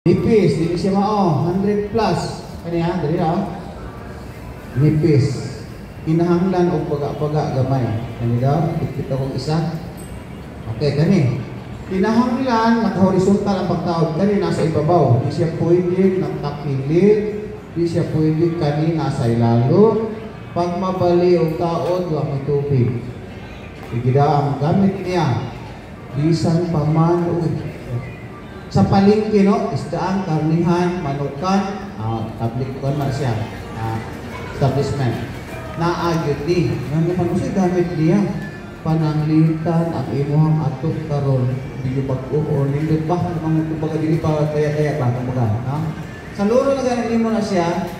Nipis, di siya mao, 100 plus. Kaniya, dali nipis. Kinahanglan o paga-paga gamay. Kani daw, kita kong isa. Okay, kani. Kinahanglan, naka-horizontal ang pagtaod. Kani nasa ibabaw. Di siya pwede nagtakilid. Di siya pwede kani nasa ilalo. Pag mabali o taod, wala may tubig. Sige daw, ang gamit niya. Bisan paman sa palengke, no? Isdaan, karnihan, manukan, public kon man siya. Establishment. Naagyo di. Nga naman siya gamit niya. Pananglitan ang imuhang atok karon. Hindi bag-o o nindot ba? Namang kumbaga dili pa kaya-kaya ba? Kumbaga, ha? Sa luro na ganin mo na siya,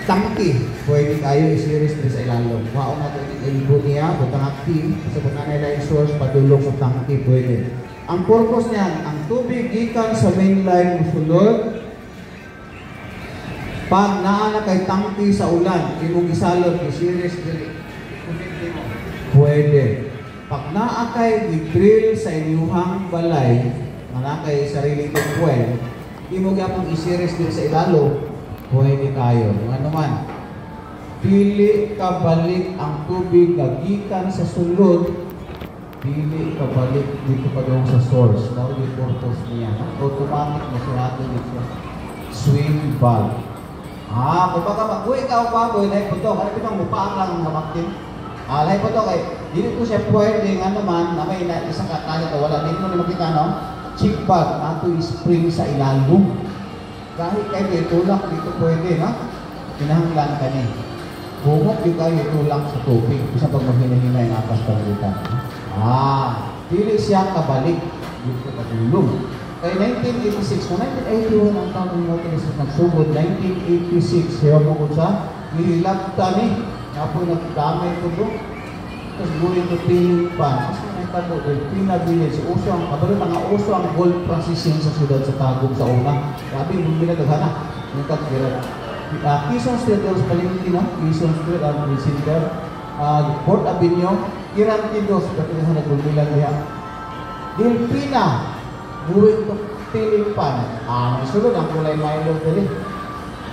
tangki. Pwede kayo i-series sa ilalong. Wao na ito yung elbow niya, butang active. Sa butang nila yung source, padulong sa tangki, pwede. Ang purpose niyan, ang tubig gikan sa main line musulod. Pag naana kay tangki sa ulan, imong gisalod, i-series dili. Pwede. Pag naa kay gi-drill sa inyuhang balay, na kay sariling tungkwel, imong gyapon i-series dili sa ilalo, pwede kayo. Ano man, pili ka balik ang tubig na gikan sa sulod, pili ka balik dito pa doon sa source. Mao yung purpose niya. Automatic na surato dito. Swing valve. Kung baka mag-uwi ka o baboy, lahi po ito. Ano itong mupaan lang ang namaktin? Lahi po ito kay, dito po siya pwede nga naman, na may isang kakalit o wala. Dito na makita, no? Cheek valve. Nato spring sa ilalong. Kahit kayo itulak, dito pwede, no? Pinahanglan ka niya. Bumok yung kayo itulak sa tubig. Isa pag maghinahinay ng apas palitan. Dili siya kabalik. Dito katulong. Kaya 1986, kung 1981 ang taon ng motorist nagsugod, 1986, siya mo ko sa nililabta ni. Nga po nagdamay ko doon. Tapos going to piling pan. Mas may talo, pinabilis. Uso ang, kabalo na nga uso ang gold processing sa siyudad sa Tagum sa una. Grabe, yung binadaghana. Yung tagkirat. Quezon Street, sa palingki, no? Quezon Street, Center. Port Avenue, Irantidos, pati na sa nagbumilang niya. Delfina, going to Pilipan. May sulod ang kulay Milo dali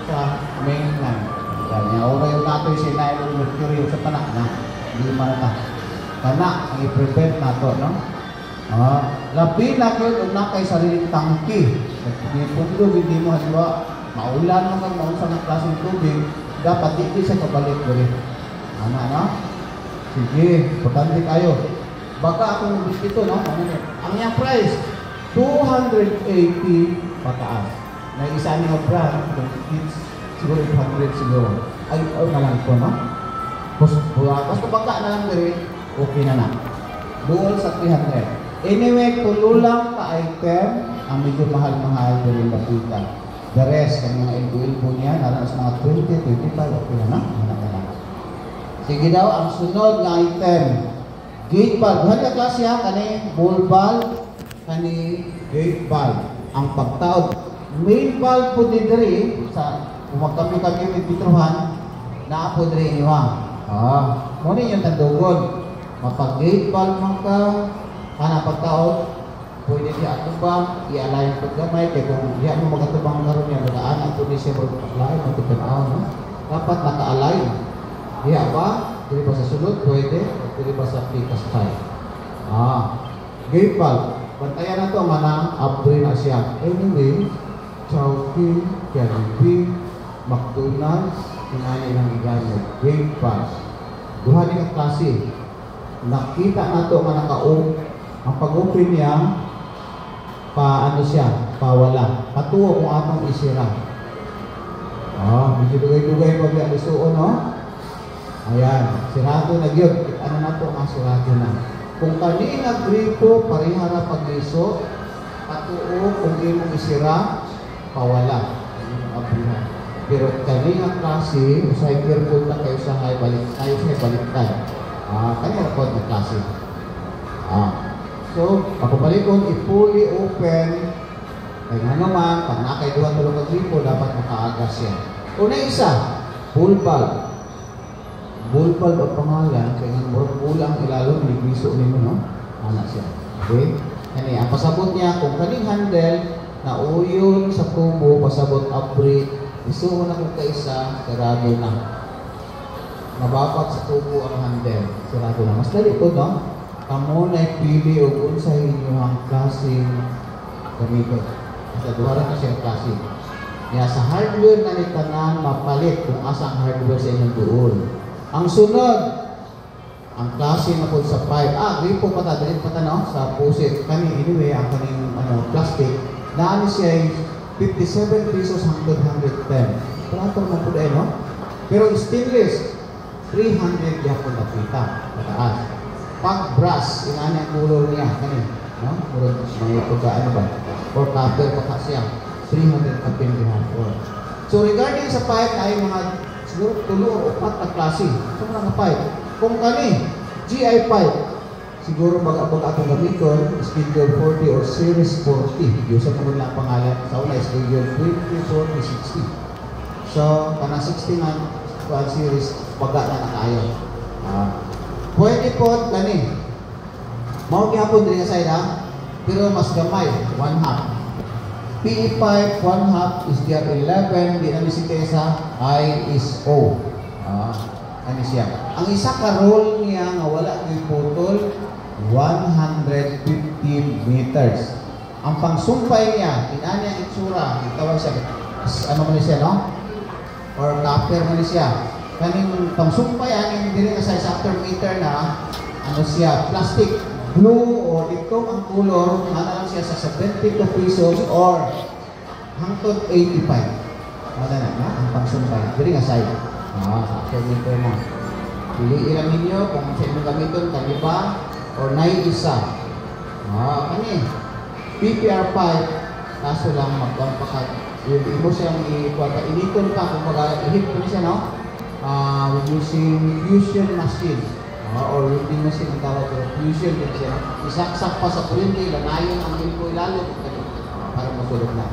sa mainland. Kanya, oray yung nato yung sinaylo yung mercury sa panak na. Hindi man na. Kana, ang i-prevent nato, no? Lapina ko yung na kay sariling tangki. Hindi pundo, hindi mo halimbawa, maulan mo kang maunsa ng klaseng tubig, dapat hindi siya kabalik ko rin. No? Sige, importante kayo. Baka akong ito, no? Ang iyang price, 280 pataas. Na isa niyo brand, siguro 800 siguro. Ay, na lang po, no? Basta baka na lang rin, okay na na. Doon sa 300. Anyway, tululang ka-item, ang medyo mahal-mahal ko rin nakita. The rest, ang mga ilbo niya, nalang sa mga 20, 25, okay na na. Sige daw, ang sunod na item, gate valve. Buhan ka klase ha, kani ball valve, kani gate valve. Ang pagtaod, main valve po din rin, sa umagkami-kami may pitruhan, na po din rin iwa. Muna yung tandugon. Mapag-gate valve man ka, pagtaod, pwede di atubang, i-alay ang paggamay, kaya kung di mo magatubang karoon niya, magaan ang pwede siya mag-alay, matutanaw, no? Dapat naka-alay. Diya ba? Dili ba sa sulod? Pwede. Dili ba sa pikas tayo? Gate valve. Bantayan na ito, manang upgrade na siya. Anyway, Chowking, Jollibee, McDonald's, kinaya ng iganyo. Gate valve. Duha din ang klase. Nakita na ito nga naka-open. Ang pag-open niya, ano siya, pawala. Patuwa kung atong isira. Medyo dugay-dugay pag yung isuon, no? Ayan, sirado na yun. Ano na ito ang sirado na. Kung kani nag-gripo, parihara pag-iso, patuo, kung imong isira, pawala. Pero kani ang klase, usay careful na kayo sa baliktad. Kanya po ang klase. So, pagpapalikon, i-fully open. Kaya nga naman, pag nakay duwa-tulong kag-gripo, dapat makaagas yan. Una isa, full valve. Bull valve ang pangalan, kaya nga bulang ilalong lipiso nimo, no? Anak siya. Okay? Kani, ang pasabot niya, kung kaning handle, nauyon sa tubo, pasabot abri, isuon na kung kaisa, sarado na. Nabapat sa tubo ang handle, sarado na. Mas dali po, no? Kamo na pili o unsa inyong klaseng gamiton. Sa duwara na siyang klase. Kaya sa hardware na nitanan, mapalit kung asa ang hardware sa inyong doon. Ang sunod, ang klase na po sa pipe. Gripo pa ta, dali pa ta, no? Sa pusit. Kani, anyway, ang kaning plastic, naano siya ay 57 pesos hanggang 110. Plato na po dahil, no? Pero stainless, 300 yapon na pita. Pataas. Pag brass, inani ang kulor niya. Kani, no? Murag may pagkaan ba? Or copper pa siya. 300 kapin gihapon. So regarding sa pipe ay mga siguro 3 o 4 na klase. So mga pipe. Kung kani, GI pipe, siguro baga-baga akong gamiton, schedule 40 or series 40. Yung sa mga lang pangalan, sa una schedule 20, 40, 60. So, kanang 60 nga series, baga na tayo. Pwede po, gani. Mao gyapon diri sa ida, pero mas gamay, 1/2. PE pipe, 1/2 is dia 11, di na si Tesa, I is O. Ano siya? Ang isa ka roll niya nga wala ni putol, 115 meters. Ang pangsumpay niya, inani ang itsura, itawag siya, ano man siya, no? Or copper man siya. Kaning pangsumpay, aning dili ka size after meter na, ano siya, plastic, blue or itong ang color, ano lang siya sa 72 pesos or hangtod 85. Ano na, no? Ang pangsumpay, dili nga size. Sa after meter mo. Piliin lang ninyo kung sa inyong gamiton, kaliba or nai-isa. Kani, PPR pipe, kaso lang magpampakat. Yung mo siyang initon pa, kung mag-ihip ko siya, no? Using fusion machine. Or welding machine ang tawag ko, fusion din siya. Isaksak pa sa kuryente, lanayon ang ilpo ilalo. Para masulog na.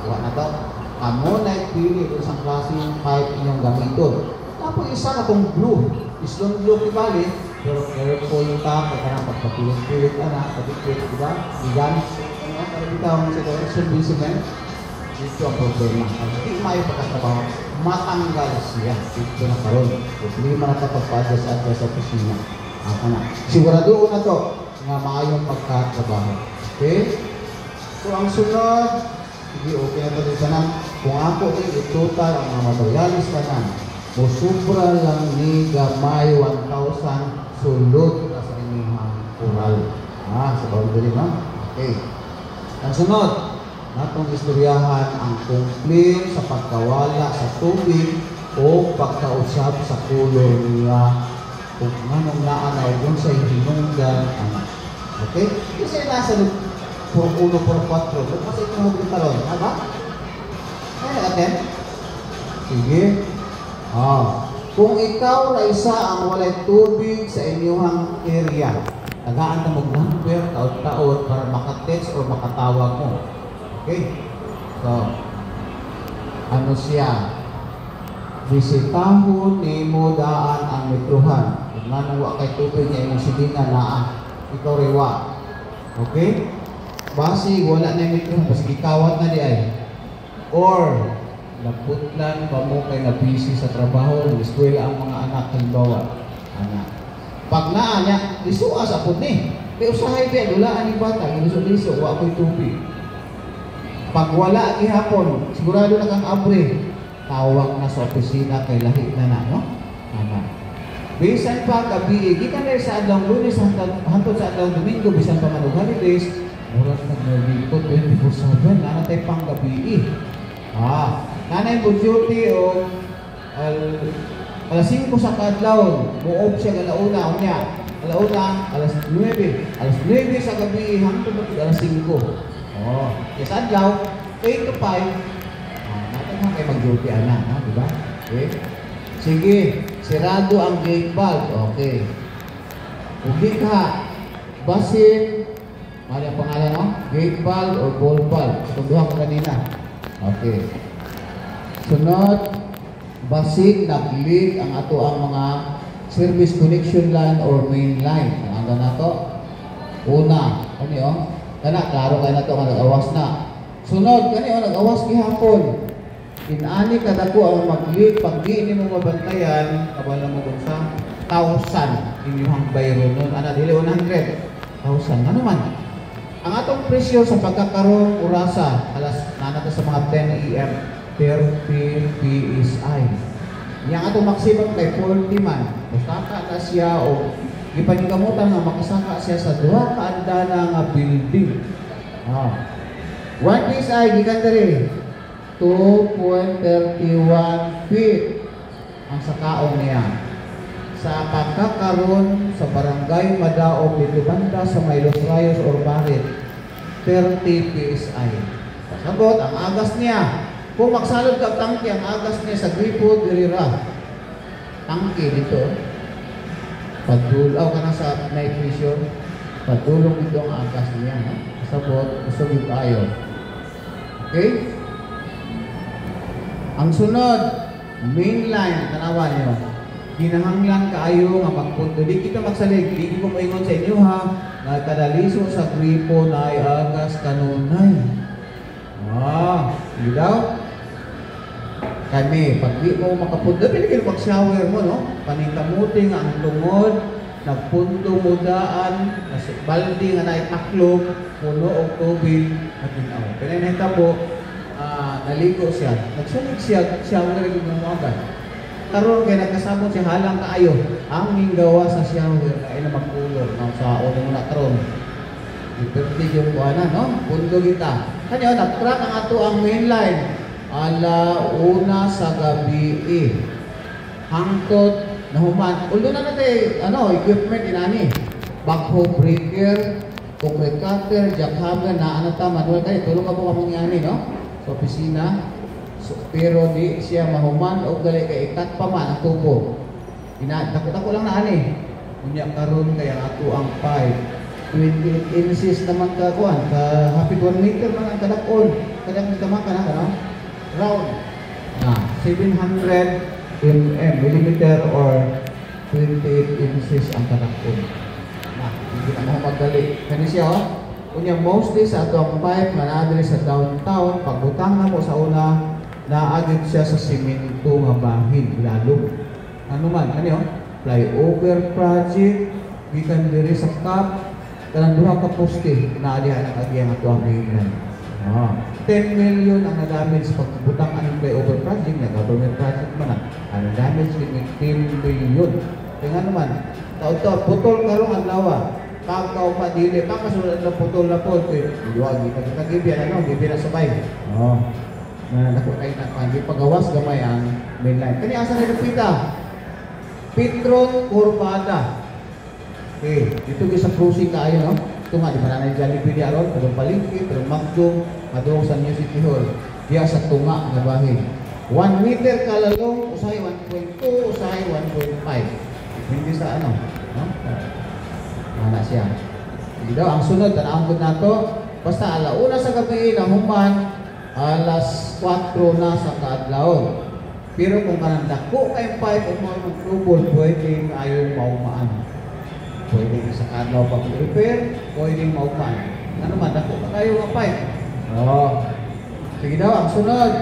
Kuha na to. Amo na ipili kung isang klase yung pipe inyong gamiton. Tapos isa na itong blue. Islong blue kibali, pero careful yung ta, pagkarang pagpapilit-pilit ka na, pagpipit, diba? Igamit siya, para bitawang sa direction measurement, dito ang problema. Ang hindi mayo pagkatrabaho, matanggal siya. Dito na karoon. Hindi man nakapagpa-adjust sa opisina. Na. Siguraduhin na to, nga maayong pagkatrabaho. Okay? So ang sunod, hindi okay na ito na. Kung ako i-total ang mga materialis ka na, o sobra lang ni gamay 1,000 sulod na sa inyong oral. Sa boundary, no? Okay. Ang sunod, natong istoryahan ang complaint sa pagkawala sa tubig o pagkausap sa kulor niya kung anong naanaw kung sa hinunggan. Okay? Kasi nasa 4-1, 4-4. Kung kasi ito mo talon. Ba? Kaya nag-attend? Sige. Kung ikaw na isa ang walay tubig sa inyong area, tagaan na mag-number taon-taon para makatext o makatawag mo. Okay? So, ano siya? Bisitahon ni mo daan ang metrohan. Kung nanawa kay tubig niya yung silingan na ikaw rewa. Okay? Basi, wala na yung metrohan. Basi, ikawat na di ay. Or, naputlan pa mo kay na busy sa trabaho, eskwela ang mga anak, halimbawa, anak. Pag naa niya, lisuas apod ni. Pero sa highway, dulaan ni bata, iluso-liso, wa ko'y tubig. Pag wala ihapon, sigurado na kang abre, tawag na sa opisina kay lahi na, no? Anak. Bisan pa gabi, gikan na sa adlaw Lunes hangtod sa adlaw Domingo, bisan pa man og holidays, murag nagliko 24/7 na tay pang gabi. Nanay po duty o alas 5 sa kadlaw, mo-off siya galauna unya. Alauna, alas 9. Alas 9 sa gabi, hangtod alas 5. Sa adlaw, 8 to 5. Natin mga kayo mag-duty na, diba? Okay? Sige, sirado ang gate valve. Okay. Ugi ka, basin, mali ang pangalan, no? Gate valve or ball valve. Itong duha ko kanina. Okay. Sunod, basig nag-leak ang ato ang mga service connection line or main line. Ang na to. Una, ano yun? Kana, klaro kayo na to, awas na. Sunod, kani o nag-awas gihapon. Inani kadako ang maglit, pag di ni mo mabantayan, kabala mo kung sa 1,000 inyong bayro nun. Ana, dili 100,000. Ano man? Ang atong presyo sa pagkakaroon urasa, alas nanata sa mga 10 AM, 30 PSI. Yang atong maksimum kay 40 man. Mustaka na siya o gipaningkamutan nga makasaka siya sa duha ka andana nga building. 1 PSI gikan diri 2.31 feet ang sakaon niya. Sa pagkakaroon sa barangay Madaog dito banda sa may Los Rayos or Barit, 30 PSI. Pasabot, ang agas niya. Kung magsalod ka tangke, ang agas niya sa gripo, dirira. Tangke dito. Pagdulaw ka na sa night vision, pagdulong dito ang agas niya. Pasabot, usog yung tayo. Okay? Ang sunod, mainline, tanawan nyo. Ginahanglan kaayo nga magpunto. Di kita magsalig. Di ko maingon sa inyo ha. Nagkadaliso sa gripo na ay agas kanunay. Hindi daw? Kami, pag di mo makapunto, pinigil mag-shower mo, no? Paningkamuti nga ang tungod, nagpunto mo daan, baldi nga naitaklog, puno o tubig, naginaw. Pinahitabo, naligo siya. Nagsulig siya, shower yung mga karon kay nagkasabot siya halang kaayo. Ang minggawa sa shower ay na magkulor no sa ulo mo na karon. Iperti yung kuana no, pundo kita. Kanyo nagtrack ang ato ang mainline ala una sa gabi hangtod nahuman. Although na natin equipment inani. Backhoe breaker, concrete cutter, jackhammer na ano ta manual kay tulong ka po kamong ani no sa opisina. So, pero di siya mahuman o gali kay ikat pa man ang tubo. Takot-takot lang na ani. Unya karon kay ang ato ang pipe 28 inches naman ka kuan ka hapit 1 meter man ang kadakon. Kadang naman ka na no? Round. 700 millimeter or 28 inches ang kadakon. Hindi na mo magdali. Kani siya Unya mostly sa ato ang pipe manadiri sa downtown pagbutang na mo sa una naagid siya sa simento nga bahin lalo. Ano man, flyover project, gikan diri sa CAP, kanang duha ka poste, naalihan ang agiyang ato ang mainland. 10 million ang na-damage sa pagbutang ang flyover project, na government project man ang damage with 10 million. Kaya naman, taon-taon, putol karong ang lawa, kakaw pa dili, kakasunod ang putol na po, duwag, gibyan na sabay. Nako kay nakandi pagawas gamay ang mainline. Kani asa na pita? Petron Corbada. Dito sa cruising kaayo no. Ito nga di man na Jollibee di aron, pero palengke, pero Magdong, madung sa New City Hall. Diya sa tunga nga bahin. 1 meter kalalong, usahay 1.2, usahay 1.5. Hindi sa no? Ana siya. Dito ang sunod tanawon nato, basta alauna sa gabi na human alas 4 na sa kaadlawon. Pero kung kanang dako kay pipe o mo mag-trouble, pwede ayaw maumaan. Pwede sa kaadlaw pag-repair, pwede maumaan. Ano man, dako ka kayo ang pipe. Sige daw, ang sunod.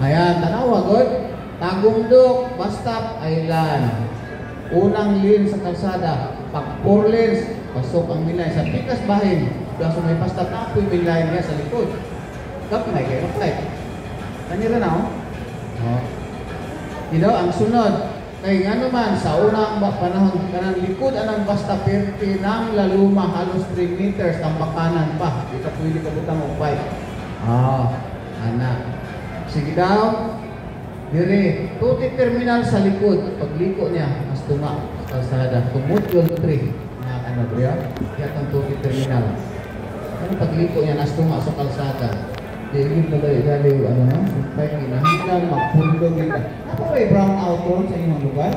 Ayan, tanawa, good. Tagumdok, Bastap Island. Unang lane sa kalsada. Pag 4 lanes, pasok ang milay sa pikas bahin. Kaso may Bastap na po yung milay niya sa likod. Kapag kayo na flight. Kanila na, Didaw, ang sunod. Kaya nga naman, sa unang panahon, kanang likod anang Bastap ng laluma, halos 3 meters, tambakanan pa. Di ka pwede ka butang o pipe. Anak. Sige daw. Dire, tuti terminal sa likod. Pagliko niya, mas tunga sa kalsada. Tumut yung 3. Kaya itong tuti terminal. Ano pagliko niya, nas tunga sa kalsada. Hindi na dali, pipe hinahanglan, magpundog yun. Ako may brown out sa inyong lugar?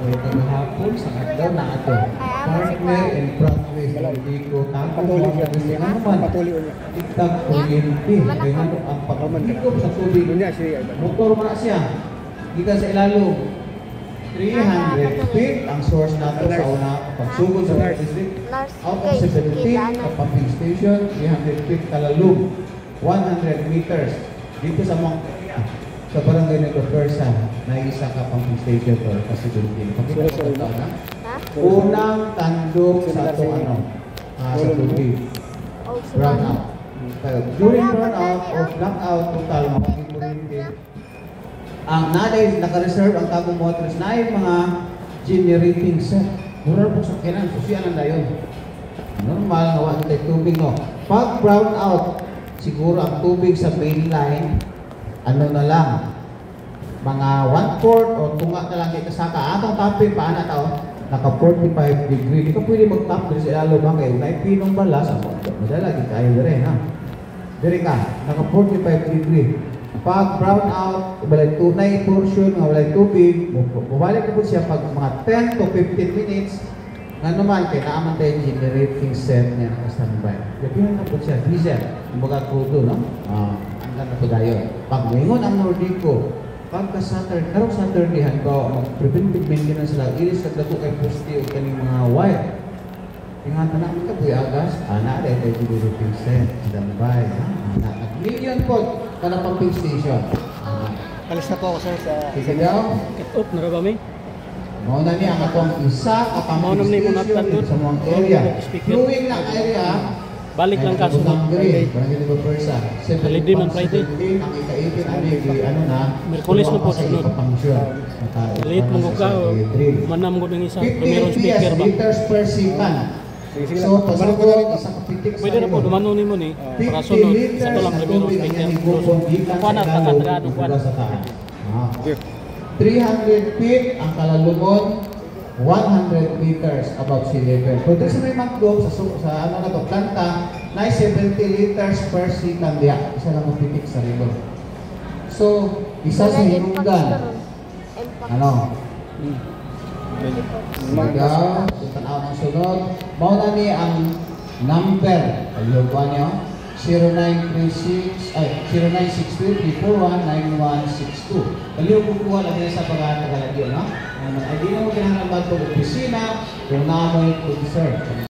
O kagahapon sa adlaw na ato. Partner and progress. Hindi ko tapos ang kasilingan naman. Itag kuryente. Kaya ang pagkakikop sa tubig. Motor mo na siya. Gikan sa ilalong. 300 feet ang source nato sa una pagsugod sa water district. Out of 17 ang pumping station, 300 feet kalalum, 100 meters. Dito sa sa barangay ng Persa, na isa ka pumping station for facility. Pakita ko ito na. Unang tandok sa ito sa tubig. Brown out. During brown out or blackout, total mga ang naday naka-reserve ang Tagum Motors na yung mga generating set. Mura po sa kinan, so siya nanda yun. Normal na wala tayo tubig, no? Pag brown out, siguro ang tubig sa main line, na lang, mga 1/4 o tunga na lang dito sa atong tapin, paano tao? Naka 45 degree. Di ka pwede mag-tap dito sa ilalo ba kayo? May pinong balas, madalagi tayo rin, ha? Diri ka, naka 45 degree. Pag brown out, walay tunay portion, walay tubig, bumalik po siya pag mga 10 to 15 minutes, nga naman, kaya naaman tayo yung generating set niya na standby. Yapihan na po siya, diesel, yung mga crudo, no? Ang ganda po tayo. Pag ngayon ang Nordico, pagka Saturday, karong Saturday, halimbawa, preventive maintenance sila, ilis na dato kay poste o kaning mga wire. Ingatan namin ka po yung agas, na tayo generating set, standby, million po, kada pumping station. Alis na po ako sir sa... Sige daw. Cut off na ba may? Mauna niya ang atong isa ka pumping station sa mga area. Flowing na area. Balik lang kaso na. Barangay Libo Persa. Holiday man Friday. Ang ika-ipin na, Merkulis na po sunod. Late mong ka o manam ko ng isa. 50 speaker ba? liters per second. So, pasagod, isang kapitik sa Pwede na po, dumano ni mo ni. Para sunod, isa to lang primero speaker. Kuha na, taga-taga, kuha na. 300 feet ang kalalumon, 100 meters above sea level. Pwede sa may magdog, sa ano na to, planta, na 70 liters per second diya. Isa lang mapitik sa ribo. So, isa sa hinunggan. Ano? Magaw, tanaw ng sunod. Mauna ni ang number. Ayukuan niyo. 0962-341-9162. Kaliw kukuha lang nila sa pag-aatalagyo, no? Ay di na mo kailangan mag-opisina kung namoy concern.